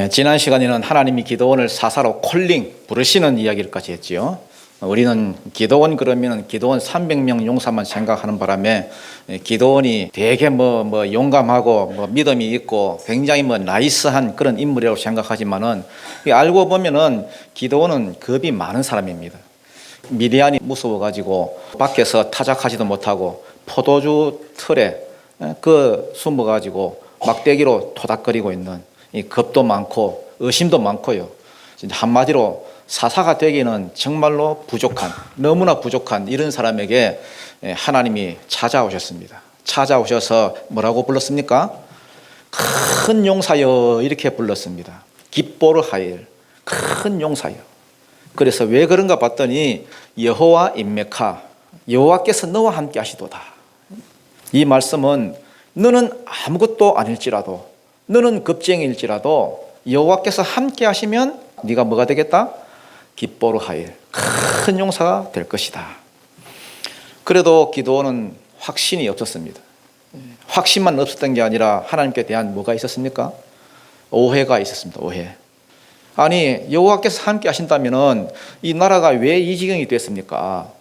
지난 시간에는 하나님이 기드온을 사사로 콜링 부르시는 이야기를까지 했지요. 우리는 기드온 그러면 기드온 300명 용사만 생각하는 바람에 기드온이 되게 용감하고 믿음이 있고 굉장히 나이스한 그런 인물이라고 생각하지만은 알고 보면은 기드온은 겁이 많은 사람입니다. 미디안이 무서워가지고 밖에서 타작하지도 못하고 포도주 틀에 숨어가지고 막대기로 토닥거리고 있는 이 겁도 많고 의심도 많고요. 한마디로 사사가 되기는 정말로 부족한, 너무나 부족한 이런 사람에게 하나님이 찾아오셨습니다. 찾아오셔서 뭐라고 불렀습니까? 큰 용사여 이렇게 불렀습니다. 깃보르 하일, 큰 용사여. 그래서 왜 그런가 봤더니 여호와 인메카, 여호와께서 너와 함께 하시도다. 이 말씀은 너는 아무것도 아닐지라도, 너는 겁쟁이일지라도 여호와께서 함께 하시면 네가 뭐가 되겠다? 깃보르 하일, 큰 용사가 될 것이다. 그래도 기드온은 확신이 없었습니다. 확신만 없었던 게 아니라 하나님께 대한 뭐가 있었습니까? 오해가 있었습니다. 오해. 아니 여호와께서 함께 하신다면은 이 나라가 왜 이 지경이 됐습니까?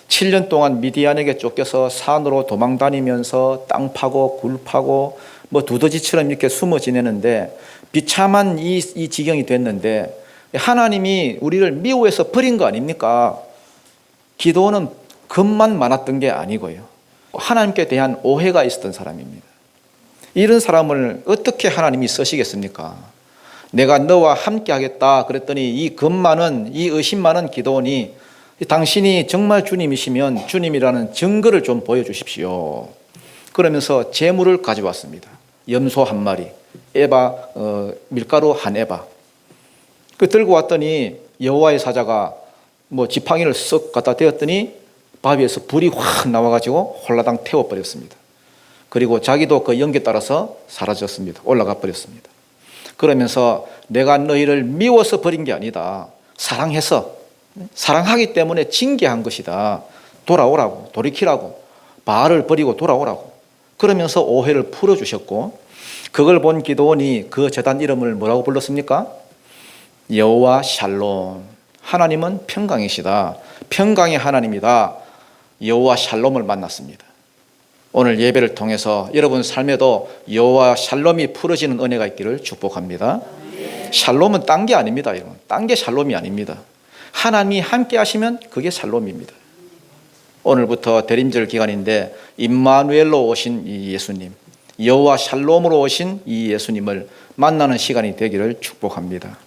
7년 동안 미디안에게 쫓겨서 산으로 도망 다니면서 땅 파고 굴 파고 두더지처럼 이렇게 숨어 지내는데 비참한 이 지경이 됐는데 하나님이 우리를 미워해서 버린 거 아닙니까? 기드온은 겁만 많았던 게 아니고요. 하나님께 대한 오해가 있었던 사람입니다. 이런 사람을 어떻게 하나님이 쓰시겠습니까? 내가 너와 함께 하겠다 그랬더니 이 겁 많은, 이 의심 많은 기드온이 당신이 정말 주님이시면 주님이라는 증거를 좀 보여주십시오. 그러면서 재물을 가져왔습니다. 염소 한 마리, 밀가루 한 에바. 들고 왔더니 여호와의 사자가 지팡이를 쓱 갖다 대었더니 바위에서 불이 확 나와가지고 홀라당 태워버렸습니다. 그리고 자기도 그 연기에 따라서 사라졌습니다. 올라가 버렸습니다. 그러면서 내가 너희를 미워서 버린 게 아니다. 사랑하기 때문에 징계한 것이다. 돌아오라고, 돌이키라고, 바알을 버리고 돌아오라고. 그러면서 오해를 풀어주셨고, 그걸 본 기드온이 그 제단 이름을 뭐라고 불렀습니까? 여호와 샬롬. 하나님은 평강이시다. 평강의 하나님이다. 여호와 샬롬을 만났습니다. 오늘 예배를 통해서 여러분 삶에도 여호와 샬롬이 풀어지는 은혜가 있기를 축복합니다. 샬롬은 딴 게 아닙니다. 여러분. 딴 게 샬롬이 아닙니다. 하나님이 함께 하시면 그게 샬롬입니다. 오늘부터 대림절 기간인데 임마누엘로 오신 이 예수님, 여호와 샬롬으로 오신 이 예수님을 만나는 시간이 되기를 축복합니다.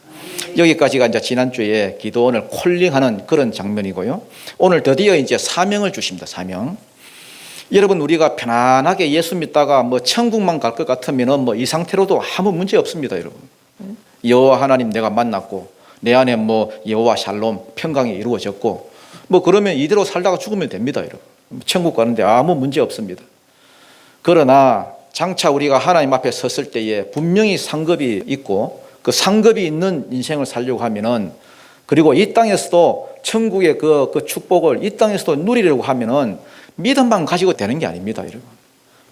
여기까지가 이제 지난주에 기드온을 콜링하는 그런 장면이고요. 오늘 드디어 이제 사명을 주십니다. 사명. 여러분 우리가 편안하게 예수 믿다가 천국만 갈 것 같으면은 이 상태로도 아무 문제 없습니다, 여러분. 여호와 하나님 내가 만났고 내 안에 여호와 샬롬 평강이 이루어졌고 그러면 이대로 살다가 죽으면 됩니다, 여러분. 천국 가는데 아무 문제 없습니다. 그러나 장차 우리가 하나님 앞에 섰을 때에 분명히 상급이 있고 그 상급이 있는 인생을 살려고 하면은 그리고 이 땅에서도 천국의 그 축복을 이 땅에서도 누리려고 하면은 믿음만 가지고 되는 게 아닙니다, 여러분.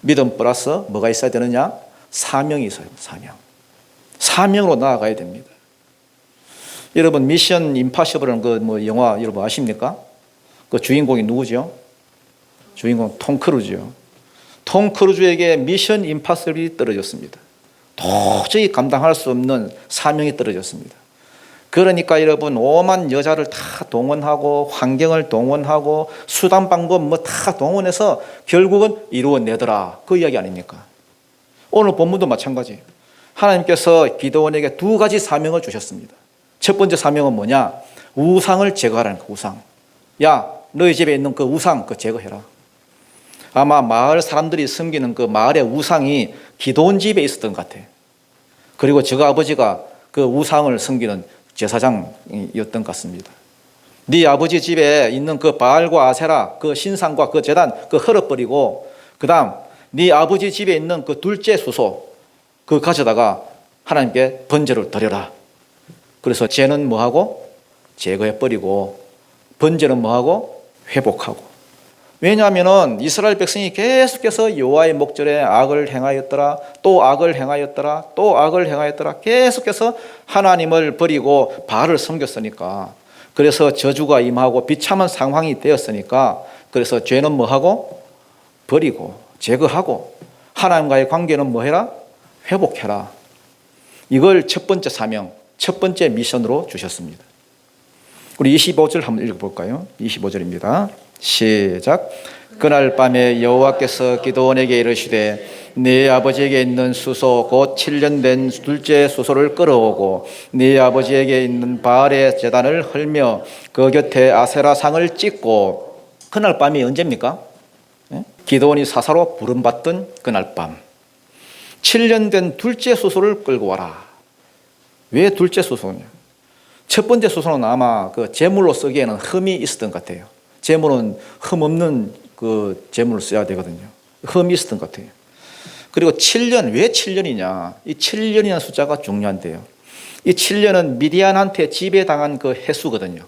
믿음 플러스 뭐가 있어야 되느냐? 사명이 있어요. 사명으로 나아가야 됩니다. 여러분 미션 임파서블은 그 영화 여러분 아십니까? 그 주인공이 누구죠? 주인공 톰 크루즈요. 톰 크루즈에게 미션 임파서블이 떨어졌습니다. 도저히 감당할 수 없는 사명이 떨어졌습니다. 그러니까 여러분 오만 여자를 다 동원하고 환경을 동원하고 수단 방법 다 동원해서 결국은 이루어내더라. 그 이야기 아닙니까? 오늘 본문도 마찬가지예요. 하나님께서 기드온에게 두 가지 사명을 주셨습니다. 첫 번째 사명은 뭐냐? 우상을 제거하라는 거. 우상. 야, 너희 집에 있는 그 우상 제거해라. 아마 마을 사람들이 섬기는 그 마을의 우상이 기드온 집에 있었던 것 같아요. 그리고 저 아버지가 그 우상을 섬기는 제사장이었던 것 같습니다. 네 아버지 집에 있는 그 바알과 아세라 그 신상과 그 제단 헐어버리고 그 다음 네 아버지 집에 있는 그 둘째 수소 가져다가 하나님께 번제를 드려라. 그래서 죄는 뭐하고? 제거해버리고 번제는 뭐하고? 회복하고. 왜냐하면 이스라엘 백성이 계속해서 여호와의 목전에 악을 행하였더라, 또 악을 행하였더라, 또 악을 행하였더라, 계속해서 하나님을 버리고 바알을 섬겼으니까, 그래서 저주가 임하고 비참한 상황이 되었으니까, 그래서 죄는 뭐하고? 버리고 제거하고 하나님과의 관계는 뭐해라? 회복해라. 이걸 첫 번째 사명, 첫 번째 미션으로 주셨습니다. 우리 25절 한번 읽어볼까요? 25절입니다. 시작. 그날 밤에 여호와께서 기드온에게 이르시되 네 아버지에게 있는 수소 곧 7년 된 둘째 수소를 끌어오고 네 아버지에게 있는 바알의 제단을 헐며 그 곁에 아세라 상을 찍고. 그날 밤이 언제입니까? 기드온이 사사로 부름받던 그날 밤. 7년 된 둘째 수소를 끌고 와라. 왜 둘째 수소냐? 첫 번째 수소는 아마 그 제물로 쓰기에는 흠이 있었던 것 같아요. 제물은 흠 없는 그 제물을 써야 되거든요. 흠이 있었던 것 같아요. 그리고 7년, 왜 7년이냐? 이 7년이라는 숫자가 중요한데요. 이 7년은 미디안한테 지배당한 그 해수거든요.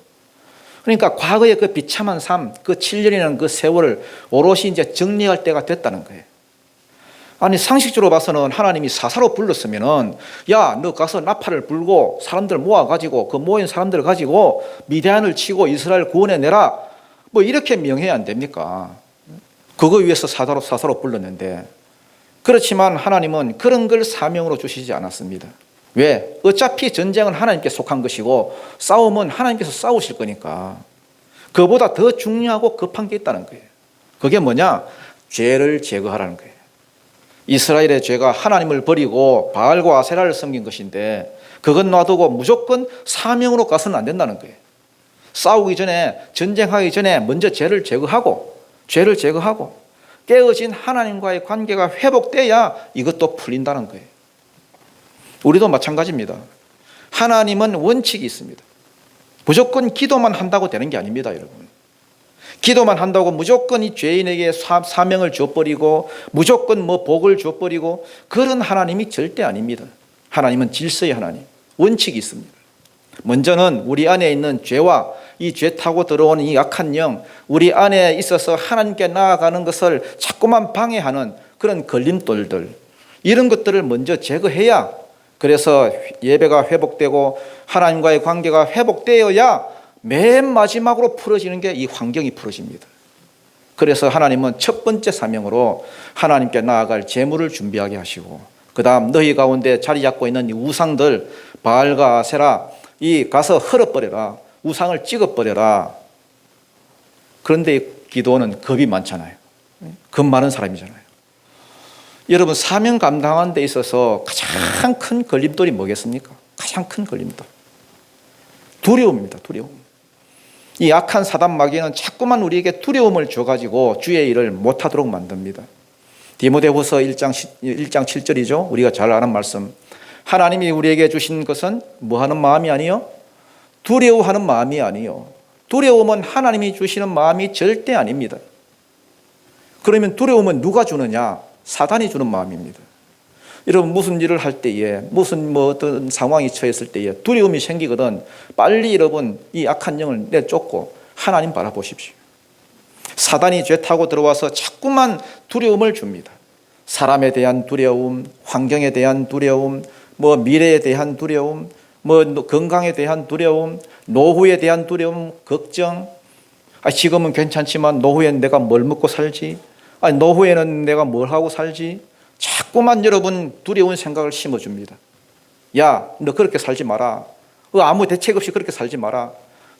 그러니까 과거의 그 비참한 삶, 그 7년이라는 그 세월을 오롯이 이제 정리할 때가 됐다는 거예요. 아니, 상식적으로 봐서는 하나님이 사사로 불렀으면은, 야, 너 가서 나팔을 불고 사람들 모아가지고 그 모인 사람들 가지고 미디안을 치고 이스라엘 구원해내라. 뭐 이렇게 명해야 안 됩니까? 그거 위해서 사사로 불렀는데, 그렇지만 하나님은 그런 걸 사명으로 주시지 않았습니다. 왜? 어차피 전쟁은 하나님께 속한 것이고 싸움은 하나님께서 싸우실 거니까. 그보다 더 중요하고 급한 게 있다는 거예요. 그게 뭐냐? 죄를 제거하라는 거예요. 이스라엘의 죄가 하나님을 버리고 바알과 아세라를 섬긴 것인데, 그건 놔두고 무조건 사명으로 가서는 안 된다는 거예요. 싸우기 전에, 전쟁하기 전에 먼저 죄를 제거하고 깨어진 하나님과의 관계가 회복돼야 이것도 풀린다는 거예요. 우리도 마찬가지입니다. 하나님은 원칙이 있습니다. 무조건 기도만 한다고 되는 게 아닙니다, 여러분. 기도만 한다고 무조건 이 죄인에게 사명을 줘버리고 무조건 뭐 복을 줘버리고 그런 하나님이 절대 아닙니다. 하나님은 질서의 하나님, 원칙이 있습니다. 먼저는 우리 안에 있는 죄와 이 죄 타고 들어오는 이 악한 영, 우리 안에 있어서 하나님께 나아가는 것을 자꾸만 방해하는 그런 걸림돌들, 이런 것들을 먼저 제거해야, 그래서 예배가 회복되고 하나님과의 관계가 회복되어야 맨 마지막으로 풀어지는 게 이 환경이 풀어집니다. 그래서 하나님은 첫 번째 사명으로 하나님께 나아갈 제물을 준비하게 하시고, 그 다음 너희 가운데 자리 잡고 있는 이 우상들 바알과 아세라 이 가서 헐어버려라, 우상을 찍어버려라. 그런데 기도는 겁이 많잖아요. 겁 많은 사람이잖아요. 여러분, 사명 감당하는 데 있어서 가장 큰 걸림돌이 뭐겠습니까? 가장 큰 걸림돌, 두려움입니다. 두려움. 이 악한 사단 마귀는 자꾸만 우리에게 두려움을 줘가지고 주의 일을 못하도록 만듭니다. 디모데후서 1장 7절이죠. 우리가 잘 아는 말씀. 하나님이 우리에게 주신 것은 뭐하는 마음이 아니요? 두려워하는 마음이 아니요. 두려움은 하나님이 주시는 마음이 절대 아닙니다. 그러면 두려움은 누가 주느냐? 사단이 주는 마음입니다. 여러분, 무슨 일을 할 때에, 무슨 어떤 상황이 처했을 때에 두려움이 생기거든 빨리 여러분 이 악한 영을 내쫓고 하나님 바라보십시오. 사단이 죄 타고 들어와서 자꾸만 두려움을 줍니다. 사람에 대한 두려움, 환경에 대한 두려움, 미래에 대한 두려움, 건강에 대한 두려움, 노후에 대한 두려움, 걱정. 지금은 괜찮지만 노후엔 내가 뭘 먹고 살지? 노후에는 내가 뭘 하고 살지? 자꾸만 여러분 두려운 생각을 심어줍니다. 야, 너 그렇게 살지 마라. 아무 대책 없이 그렇게 살지 마라.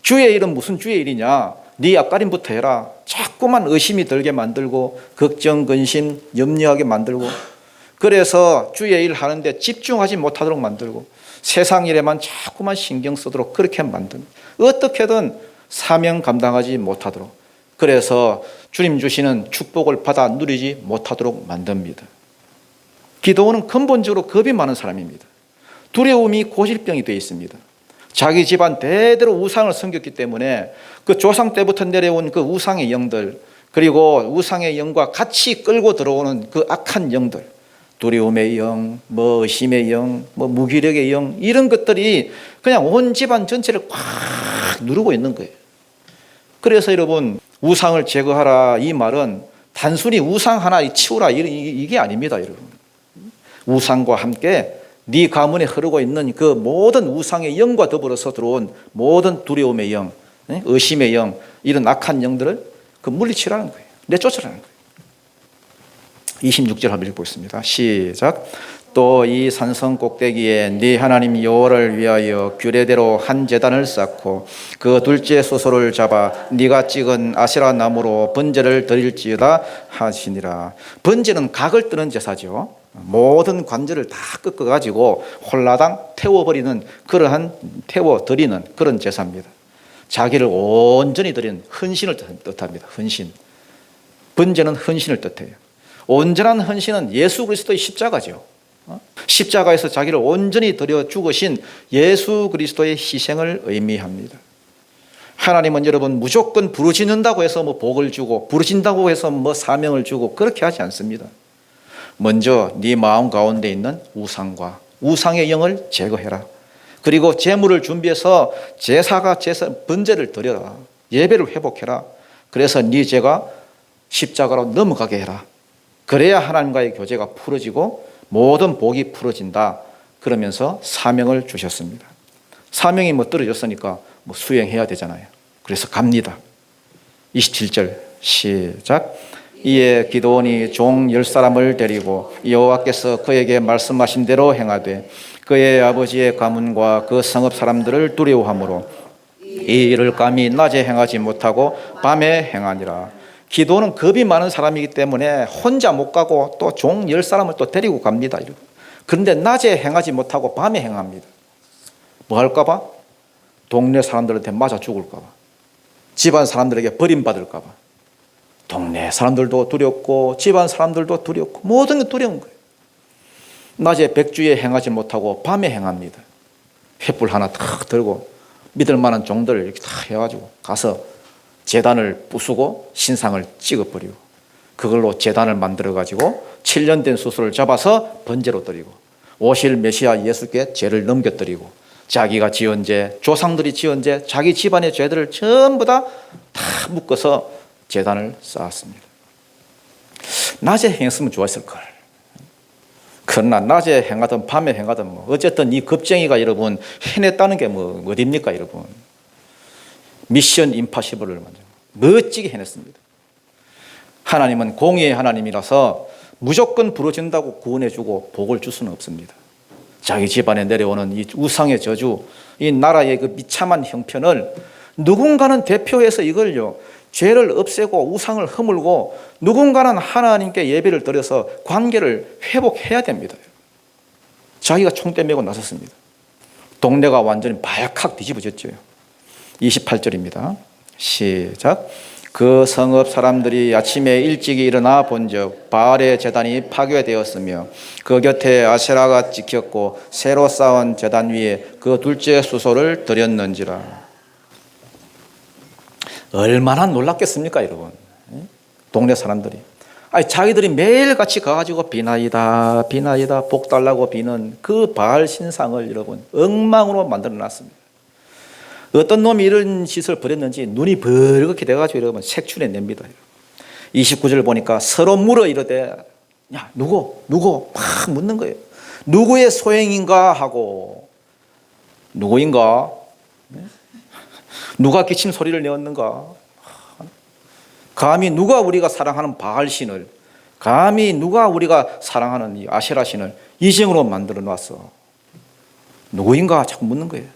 주의 일은 무슨 주의 일이냐? 네 앞가림부터 해라. 자꾸만 의심이 들게 만들고 걱정, 근심, 염려하게 만들고, 그래서 주의 일 하는데 집중하지 못하도록 만들고 세상 일에만 자꾸만 신경 쓰도록 그렇게 만듭니다. 어떻게든 사명 감당하지 못하도록, 그래서 주님 주시는 축복을 받아 누리지 못하도록 만듭니다. 기도는 근본적으로 겁이 많은 사람입니다. 두려움이 고질병이 되어 있습니다. 자기 집안 대대로 우상을 섬겼기 때문에 그 조상 때부터 내려온 그 우상의 영들, 그리고 우상의 영과 같이 끌고 들어오는 그 악한 영들, 두려움의 영, 의심의 영, 무기력의 영, 이런 것들이 그냥 온 집안 전체를 꽉 누르고 있는 거예요. 그래서 여러분, 우상을 제거하라 이 말은 단순히 우상 하나 치우라 이게 아닙니다, 여러분. 우상과 함께 네 가문에 흐르고 있는 그 모든 우상의 영과 더불어서 들어온 모든 두려움의 영, 의심의 영, 이런 악한 영들을 그 물리치라는 거예요. 내쫓으라는 거예요. 26절 한번 읽어보겠습니다. 시작. 또 이 산성 꼭대기에 네 하나님 여호와를 위하여 규례대로 한 제단을 쌓고 그 둘째 소소를 잡아 네가 찍은 아세라 나무로 번제를 드릴지어다 하시니라. 번제는 각을 뜨는 제사죠. 모든 관절을 다 꺾어가지고 홀라당 태워버리는 그러한 태워드리는 그런 제사입니다. 자기를 온전히 드리는 헌신을 뜻합니다. 헌신. 번제는 헌신을 뜻해요. 온전한 헌신은 예수 그리스도의 십자가죠. 십자가에서 자기를 온전히 드려 죽으신 예수 그리스도의 희생을 의미합니다. 하나님은 여러분 무조건 부르짖는다고 해서 뭐 복을 주고 부르짖는다고 해서 뭐 사명을 주고 그렇게 하지 않습니다. 먼저 네 마음 가운데 있는 우상과 우상의 영을 제거해라. 그리고 제물을 준비해서 번제를 드려라. 예배를 회복해라. 그래서 네 죄가 십자가로 넘어가게 해라. 그래야 하나님과의 교제가 풀어지고 모든 복이 풀어진다. 그러면서 사명을 주셨습니다. 사명이 뭐 떨어졌으니까 뭐 수행해야 되잖아요. 그래서 갑니다. 27절 시작. 이에 기드온이 종 10사람을 데리고 여호와께서 그에게 말씀하신 대로 행하되 그의 아버지의 가문과 그 성읍 사람들을 두려워하므로 이 일을 감히 낮에 행하지 못하고 밤에 행하니라. 기도는 겁이 많은 사람이기 때문에 혼자 못 가고 또 종 10사람을 또 데리고 갑니다. 그런데 낮에 행하지 못하고 밤에 행합니다. 뭐 할까 봐? 동네 사람들한테 맞아 죽을까 봐. 집안 사람들에게 버림받을까 봐. 동네 사람들도 두렵고 집안 사람들도 두렵고 모든 게 두려운 거예요. 낮에 백주에 행하지 못하고 밤에 행합니다. 횃불 하나 탁 들고 믿을 만한 종들 이렇게 다 해가지고 가서 제단을 부수고 신상을 찍어버리고 그걸로 제단을 만들어가지고 7년 된 수수를 잡아서 번제로 드리고 오실 메시아 예수께 죄를 넘겨드리고 자기가 지은 죄, 조상들이 지은 죄, 자기 집안의 죄들을 전부 다 묶어서 제단을 쌓았습니다. 낮에 행했으면 좋았을걸. 그러나 낮에 행하든 밤에 행하든 뭐 어쨌든 이 겁쟁이가 여러분 해냈다는 게 뭐 어딥니까 여러분. 미션 임파시블을 먼저 멋지게 해냈습니다. 하나님은 공의의 하나님이라서 무조건 부러진다고 구원해주고 복을 줄 수는 없습니다. 자기 집안에 내려오는 이 우상의 저주, 이 나라의 그 비참한 형편을 누군가는 대표해서 이걸요 죄를 없애고 우상을 허물고 누군가는 하나님께 예배를 드려서 관계를 회복해야 됩니다. 자기가 총대 메고 나섰습니다. 동네가 완전히 발칵 뒤집어졌죠. 28절입니다. 시작. 그 성읍 사람들이 아침에 일찍이 일어나 본즉 바알의 제단이 파괴되었으며 그 곁에 아세라가 찍혔고 새로 쌓은 제단 위에 그 둘째 수소를 드렸는지라. 얼마나 놀랐겠습니까 여러분. 동네 사람들이 자기들이 매일같이 가가지고 비나이다 복 달라고 비는 그 바알 신상을 여러분 엉망으로 만들어 놨습니다. 어떤 놈이 이런 짓을 벌였는지 눈이 벌겋게 돼가지고 여러분 색출해 냅니다. 29절 보니까 서로 물어 이르되 야 누구 막 묻는 거예요. 누구의 소행인가 하고 누구인가? 누가 기침 소리를 내었는가? 감히 누가 우리가 사랑하는 바알신을 감히 누가 우리가 사랑하는 이 아세라신을 이정으로 만들어 놨어. 누구인가 자꾸 묻는 거예요.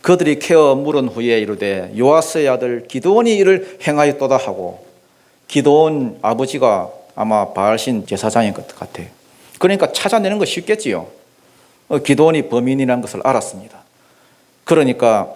그들이 케어 물은 후에 이르되 요아스의 아들 기드온이 이를 행하였도다 하고 기드온 아버지가 아마 바알신 제사장인 것 같아요. 그러니까 찾아내는 거 쉽겠지요. 기드온이 범인이라는 것을 알았습니다. 그러니까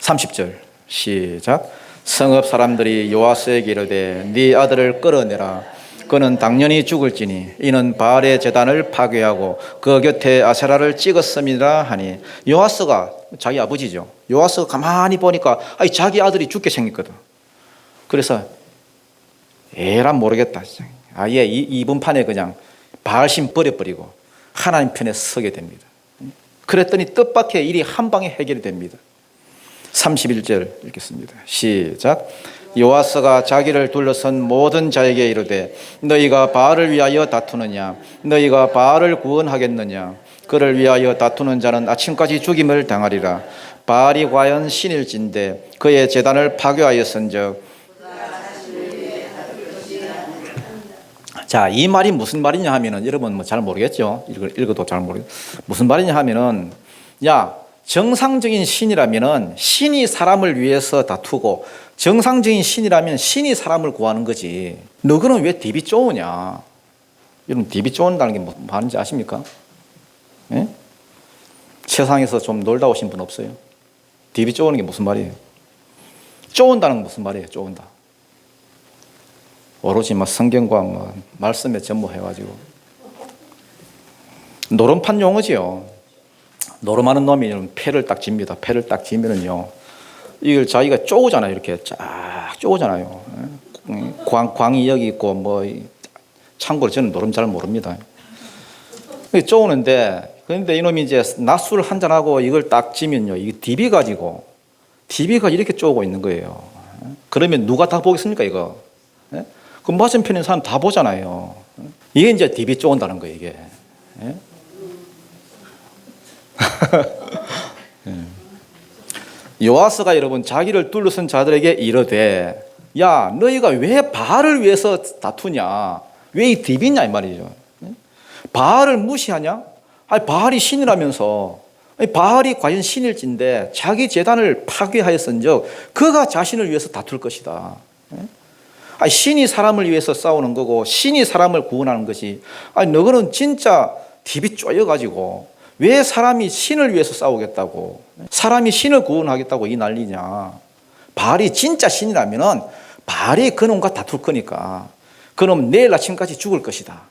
30절 시작. 성읍 사람들이 요아스에게 이르되 네 아들을 끌어내라. 그는 당연히 죽을지니 이는 바알의 제단을 파괴하고 그 곁에 아세라를 찍었음이라 하니 요아스가 자기 아버지죠. 요아스가 가만히 보니까 자기 아들이 죽게 생겼거든. 그래서 에라 모르겠다. 아예 이번 판에 그냥 바알신 버려버리고 하나님 편에 서게 됩니다. 그랬더니 뜻밖의 일이 한 방에 해결이 됩니다. 31절 읽겠습니다. 시작. 요아스가 자기를 둘러선 모든 자에게 이르되 너희가 바알을 위하여 다투느냐 너희가 바알을 구원하겠느냐 그를 위하여 다투는 자는 아침까지 죽임을 당하리라. 바알이 과연 신일진데 그의 제단을 파괴하였은즉. 자, 이 말이 무슨 말이냐 하면은 여러분 뭐 잘 모르겠죠. 읽어도 잘 모르겠죠. 무슨 말이냐 하면은 야, 정상적인 신이라면은 신이 사람을 위해서 다투고 정상적인 신이라면 신이 사람을 구하는 거지. 너그는 왜 디비 쪼으냐? 여러분 디비 쪼은다는 게 뭐 하는지 아십니까? 예? 세상에서 좀 놀다 오신 분 없어요? 디비 쪼으는 게 무슨 말이에요? 쪼은다는 건 무슨 말이에요? 쪼은다. 오로지 막 성경과 뭐 말씀에 전무해가지고 노름판 용어지요. 노름하는 놈이 패를 딱 집니다. 패를 딱 지면은요, 이걸 자기가 쪼우잖아요. 이렇게 쫙 쪼우잖아요. 광이 여기 있고 뭐 참고로 저는 노름 잘 모릅니다. 쪼우는데 그런데 이놈이 이제 낮술 한잔 하고 이걸 딱 지면요, 이게 디비가 이렇게 쪼우고 있는 거예요. 그러면 누가 다 보겠습니까 이거? 그 맞은편에 사람 다 보잖아요. 이게 이제 디비 쪼은다는 거예요, 이게. 요아스가 여러분 자기를 둘러선 자들에게 이르되 야, 너희가 왜 바알을 위해서 다투냐? 왜 이 디비냐 이 말이죠. 바알을 무시하냐? 아니, 바알이 신이라면서. 아니, 바알이 과연 신일진데 자기 제단을 파괴하였은즉 그가 자신을 위해서 다툴 것이다. 아니, 신이 사람을 위해서 싸우는 거고 신이 사람을 구원하는 것이, 아니 너는 진짜 디비 쪼여가지고 왜 사람이 신을 위해서 싸우겠다고, 사람이 신을 구원하겠다고 이 난리냐. 바알이 진짜 신이라면은 바알이 그놈과 다툴 거니까 그놈 내일 아침까지 죽을 것이다.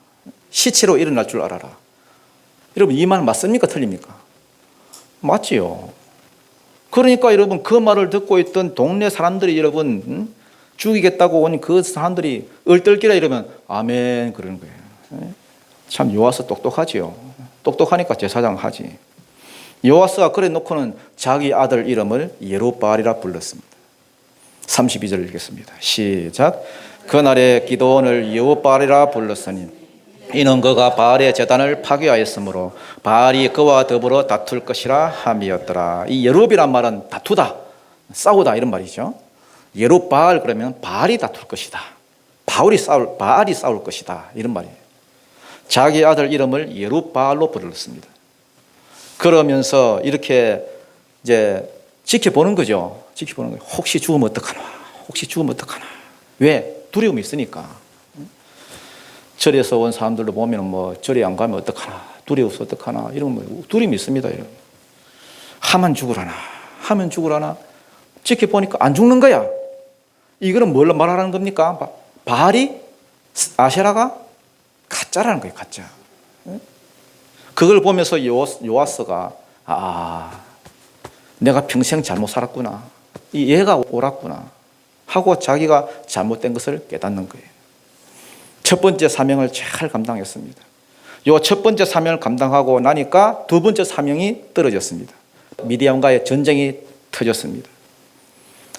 시체로 일어날 줄 알아라. 여러분 이 말 맞습니까? 틀립니까? 맞지요. 그러니까 여러분 그 말을 듣고 있던 동네 사람들이 여러분 죽이겠다고 온 그 사람들이 얼떨결에 이러면 아멘 그러는 거예요. 참 요아스 똑똑하지요. 똑똑하니까 제사장 하지. 요아스가 그래 놓고는 자기 아들 이름을 예루바알이라 불렀습니다. 32절 읽겠습니다. 시작. 그날에 기드온을 여호바알이라 불렀으니 이는 그가 바알의 제단을 파괴하였으므로 바알이 그와 더불어 다툴 것이라 함이었더라. 이 여룹이란 말은 다투다, 싸우다 이런 말이죠. 예루바알 그러면 바알이 다툴 것이다. 바알이 싸울 것이다 이런 말이에요. 자기 아들 이름을 예루바알로 불렀습니다. 그러면서 이렇게 이제 지켜보는 거죠. 지켜보는 거예요. 혹시 죽으면 어떡하나? 혹시 죽으면 어떡하나? 왜? 두려움이 있으니까. 절에서 온 사람들도 보면 뭐 절에 안 가면 어떡하나? 두려워서 어떡하나? 이런 뭐 두려움이 있습니다. 이런. 하면 죽으라나? 하면 죽으라나? 지켜보니까 안 죽는 거야. 이거는 뭘 말하는 겁니까? 바알이, 아세라가 가짜라는 거예요. 가짜. 그걸 보면서 요아스가 내가 평생 잘못 살았구나, 이 얘가 옳았구나 하고 자기가 잘못된 것을 깨닫는 거예요. 첫 번째 사명을 잘 감당했습니다. 요 첫 번째 사명을 감당하고 나니까 두 번째 사명이 떨어졌습니다. 미디안과의 전쟁이 터졌습니다.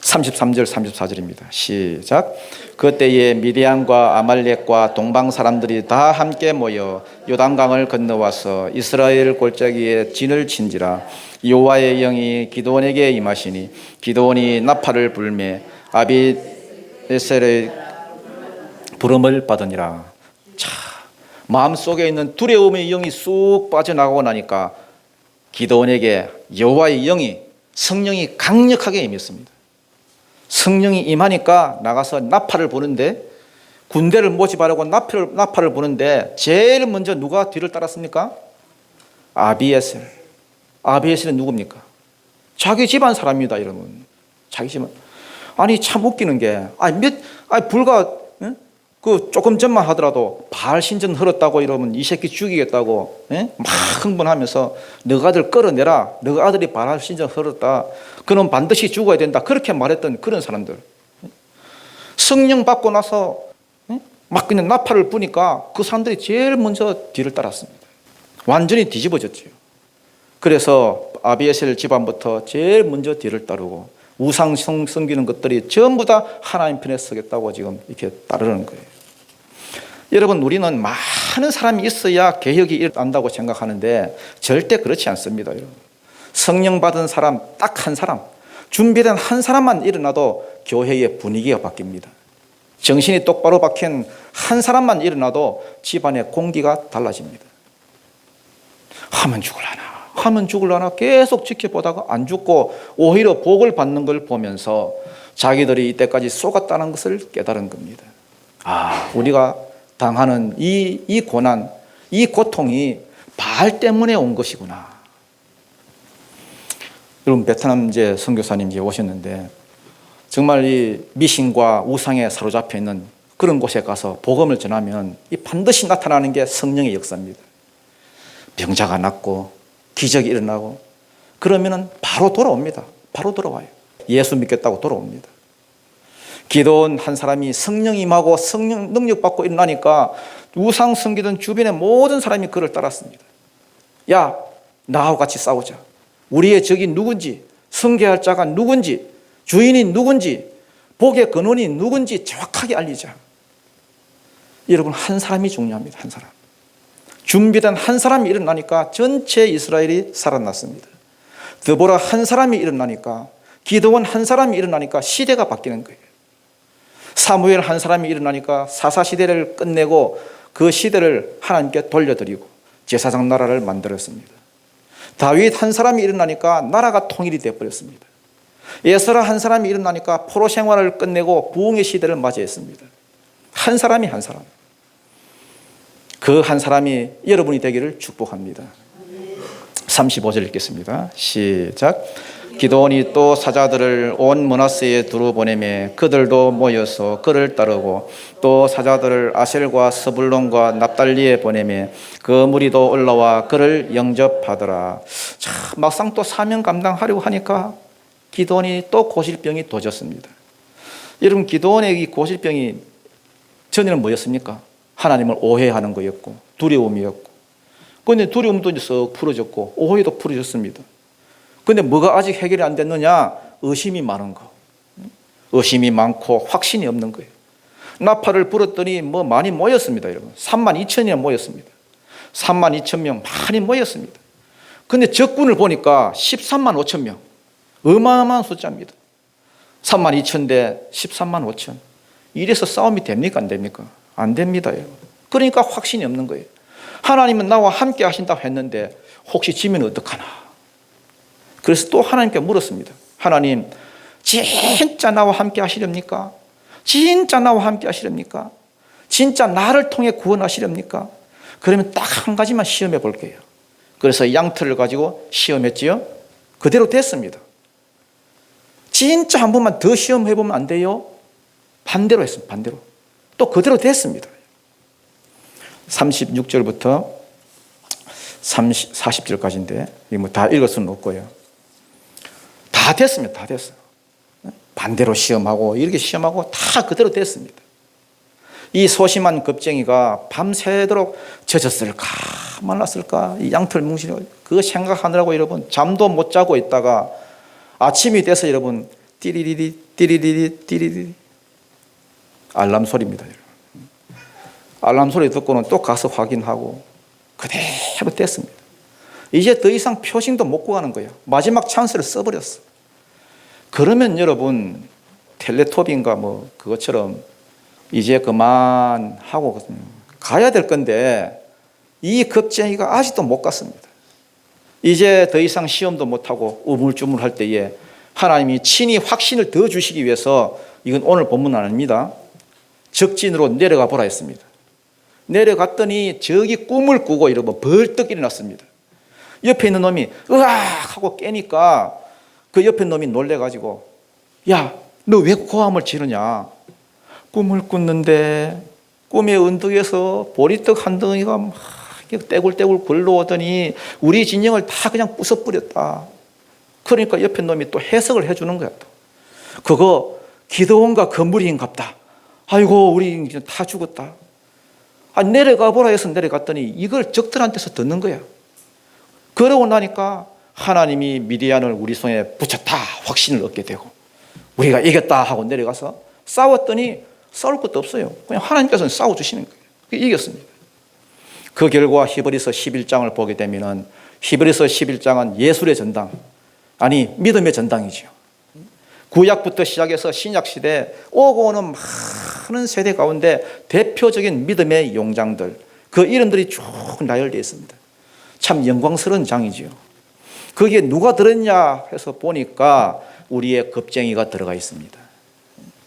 33절 34절입니다. 시작. 그때에 미디안과 아말렉과 동방 사람들이 다 함께 모여 요단강을 건너와서 이스라엘 골짜기에 진을 친지라. 여호와의 영이 기드온에게 임하시니 기드온이 나팔을 불매 아비에셀의 부름을 받으니라. 자, 마음속에 있는 두려움의 영이 쑥 빠져나가고 나니까 기드온에게 여호와의 영이, 성령이 강력하게 임했습니다. 성령이 임하니까 나가서 나팔을 부는데, 군대를 모집하려고 나팔을 부는데 제일 먼저 누가 뒤를 따랐습니까? 아비에셀. 아비에셀은 누굽니까? 자기 집안 사람입니다, 여러분. 자기 집안. 아니 참 웃기는 게, 불과 그 조금 전만 하더라도 바알 신전 흘렀다고 이러면 이 새끼 죽이겠다고 막 흥분하면서 너가 아들 끌어내라, 너가 아들이 바알 신전 흘렀다, 그는 반드시 죽어야 된다, 그렇게 말했던 그런 사람들. 성령 받고 나서 막 그냥 나팔을 부니까 그 사람들이 제일 먼저 뒤를 따랐습니다. 완전히 뒤집어졌죠. 그래서 아비에셀 집안부터 제일 먼저 뒤를 따르고 우상 섬기는 것들이 전부 다 하나님 편에 서겠다고 지금 이렇게 따르는 거예요. 여러분, 우리는 많은 사람이 있어야 개혁이 일어난다고 생각하는데 절대 그렇지 않습니다. 여러분. 성령 받은 사람 딱 한 사람, 준비된 한 사람만 일어나도 교회의 분위기가 바뀝니다. 정신이 똑바로 박힌 한 사람만 일어나도 집안의 공기가 달라집니다. 하면 죽을라나 계속 지켜보다가 안 죽고 오히려 복을 받는 걸 보면서 자기들이 이때까지 속았다는 것을 깨달은 겁니다. 우리가 당하는 이 고난, 이 고통이 바알 때문에 온 것이구나. 여러분, 베트남 이제 선교사님 이제 오셨는데 정말 이 미신과 우상에 사로잡혀 있는 그런 곳에 가서 복음을 전하면 이 반드시 나타나는 게 성령의 역사입니다. 병자가 낫고 기적이 일어나고 그러면은 바로 돌아옵니다. 바로 돌아와요. 예수 믿겠다고 돌아옵니다. 기도원 한 사람이 성령 임하고 성령 능력 받고 일어나니까 우상 섬기던 주변의 모든 사람이 그를 따랐습니다. 야, 나하고 같이 싸우자. 우리의 적이 누군지, 성계할 자가 누군지, 주인이 누군지, 복의 근원이 누군지 정확하게 알리자. 여러분, 한 사람이 중요합니다. 한 사람. 준비된 한 사람이 일어나니까 전체 이스라엘이 살아났습니다. 드보라 한 사람이 일어나니까, 기드온 한 사람이 일어나니까 시대가 바뀌는 거예요. 사무엘 한 사람이 일어나니까 사사시대를 끝내고 그 시대를 하나님께 돌려드리고 제사장 나라를 만들었습니다. 다윗 한 사람이 일어나니까 나라가 통일이 되어버렸습니다. 에스라 한 사람이 일어나니까 포로 생활을 끝내고 부흥의 시대를 맞이했습니다. 한 사람이 한 사람. 그 한 사람이 여러분이 되기를 축복합니다. 35절 읽겠습니다. 시작. 기드온이 또 사자들을 온 므낫세에 두루 보내매 그들도 모여서 그를 따르고 또 사자들을 아셀과 스불론과 납달리에 보내매 그 무리도 올라와 그를 영접하더라. 자, 막상 또 사명 감당하려고 하니까 기드온이 또 고실병이 도졌습니다. 여러분, 기드온의 이 고실병이 전에는 뭐였습니까? 하나님을 오해하는 거였고 두려움이었고, 그런데 두려움도 이제 썩 풀어졌고 오해도 풀어졌습니다. 그런데 뭐가 아직 해결이 안 됐느냐? 의심이 많은 거. 의심이 많고 확신이 없는 거예요. 나팔을 불었더니 뭐 많이 모였습니다. 여러분, 32,000이 모였습니다. 32,000명 많이 모였습니다. 그런데 적군을 보니까 135,000명, 어마어마한 숫자입니다. 32,000대 135,000. 이래서 싸움이 됩니까? 안 됩니까? 안 됩니다. 여러분. 그러니까 확신이 없는 거예요. 하나님은 나와 함께 하신다고 했는데 혹시 지면 어떡하나? 그래서 또 하나님께 물었습니다. 하나님, 진짜 나와 함께 하시렵니까? 진짜 나와 함께 하시렵니까? 진짜 나를 통해 구원하시렵니까? 그러면 딱 한 가지만 시험해 볼게요. 그래서 양털을 가지고 시험했지요. 그대로 됐습니다. 진짜 한 번만 더 시험해 보면 안 돼요? 반대로 했습니다. 반대로. 또 그대로 됐습니다. 36절부터 40절까지인데 뭐 다 읽을 수는 없고요. 다 됐습니다. 다 됐어요. 반대로 시험하고 이렇게 시험하고 다 그대로 됐습니다. 이 소심한 겁쟁이가 밤새도록 젖었을까 말랐을까 이 양털 뭉치고 그거 생각하느라고 여러분 잠도 못 자고 있다가 아침이 돼서 여러분 띠리리리 띠리리리 띠리리리 알람 소리입니다. 여러분. 알람 소리 듣고는 또 가서 확인하고 그대로 됐습니다. 이제 더 이상 표징도 못 구하는 거예요. 마지막 찬스를 써버렸어. 그러면 여러분 텔레토비인가 뭐 그것처럼 이제 그만하고 가야 될 건데 이 겁쟁이가 아직도 못 갔습니다. 이제 더 이상 시험도 못하고 우물쭈물할 때에 하나님이 친히 확신을 더 주시기 위해서 이건 오늘 본문 아닙니다. 적진으로 내려가 보라 했습니다. 내려갔더니 저기 꿈을 꾸고 이러고 벌떡 일어났습니다. 옆에 있는 놈이 으악 하고 깨니까 그 옆에 놈이 놀래가지고 야, 너 왜 고함을 지르냐? 꿈을 꿨는데 꿈의 언덕에서 보리떡 한 덩이가 막 떼굴떼굴 굴러오더니 우리 진영을 다 그냥 부숴버렸다. 그러니까 옆에 놈이 또 해석을 해주는 거야. 또. 그거 기드온과 건물인갑다. 아이고 우리 이제 다 죽었다. 내려가 보라 해서 내려갔더니 이걸 적들한테서 듣는 거야. 그러고 나니까 하나님이 미디안을 우리 손에 붙였다 확신을 얻게 되고 우리가 이겼다 하고 내려가서 싸웠더니 싸울 것도 없어요. 그냥 하나님께서는 싸워주시는 거예요. 이겼습니다. 그 결과 히브리서 11장을 보게 되면 히브리서 11장은 예술의 전당, 아니 믿음의 전당이죠. 구약부터 시작해서 신약시대 오고 오는 많은 세대 가운데 대표적인 믿음의 용장들, 그 이름들이 쭉 나열되어 있습니다. 참 영광스러운 장이지요. 거기에 누가 들었냐 해서 보니까 우리의 겁쟁이가 들어가 있습니다.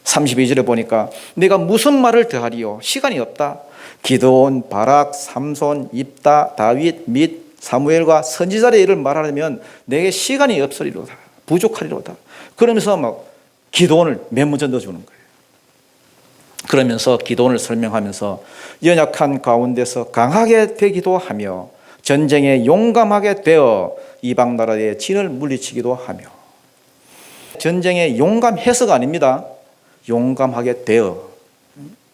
32절에 보니까 내가 무슨 말을 더하리요? 시간이 없다. 기드온, 바락, 삼손, 입다, 다윗 및 사무엘과 선지자의 일을 말하려면 내게 시간이 없으리로다. 부족하리로다. 그러면서 막 기드온을 맨 먼저 넣어주는 거예요. 그러면서 기드온을 설명하면서 연약한 가운데서 강하게 되기도 하며 전쟁에 용감하게 되어 이방 나라의 진을 물리치기도 하며, 전쟁에 용감해서가 아닙니다. 용감하게 되어,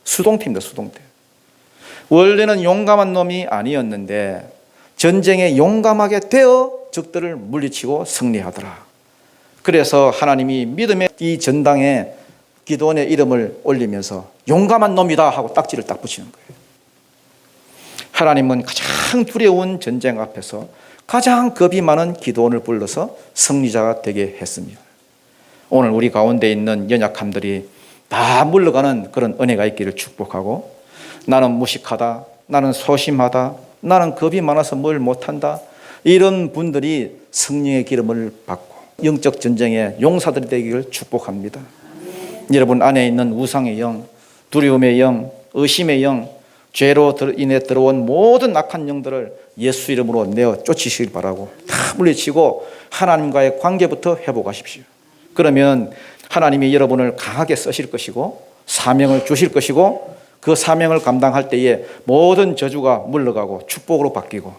수동태입니다. 수동태. 원래는 용감한 놈이 아니었는데 전쟁에 용감하게 되어 적들을 물리치고 승리하더라. 그래서 하나님이 믿음의 이 전당에 기드온의 이름을 올리면서 용감한 놈이다 하고 딱지를 딱 붙이는 거예요. 하나님은 가장 두려운 전쟁 앞에서 가장 겁이 많은 기드온을 불러서 승리자가 되게 했습니다. 오늘 우리 가운데 있는 연약함들이 다 물러가는 그런 은혜가 있기를 축복하고, 나는 무식하다, 나는 소심하다, 나는 겁이 많아서 뭘 못한다, 이런 분들이 성령의 기름을 받고 영적 전쟁의 용사들이 되기를 축복합니다. 여러분 안에 있는 우상의 영, 두려움의 영, 의심의 영, 죄로 인해 들어온 모든 악한 영들을 예수 이름으로 내어 쫓으시길 바라고 다 물리치고 하나님과의 관계부터 회복하십시오. 그러면 하나님이 여러분을 강하게 쓰실 것이고 사명을 주실 것이고, 그 사명을 감당할 때에 모든 저주가 물러가고 축복으로 바뀌고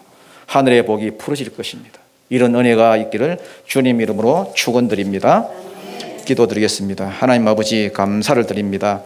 하늘의 복이 풀어질 것입니다. 이런 은혜가 있기를 주님 이름으로 축원드립니다. 기도드리겠습니다. 하나님 아버지 감사를 드립니다.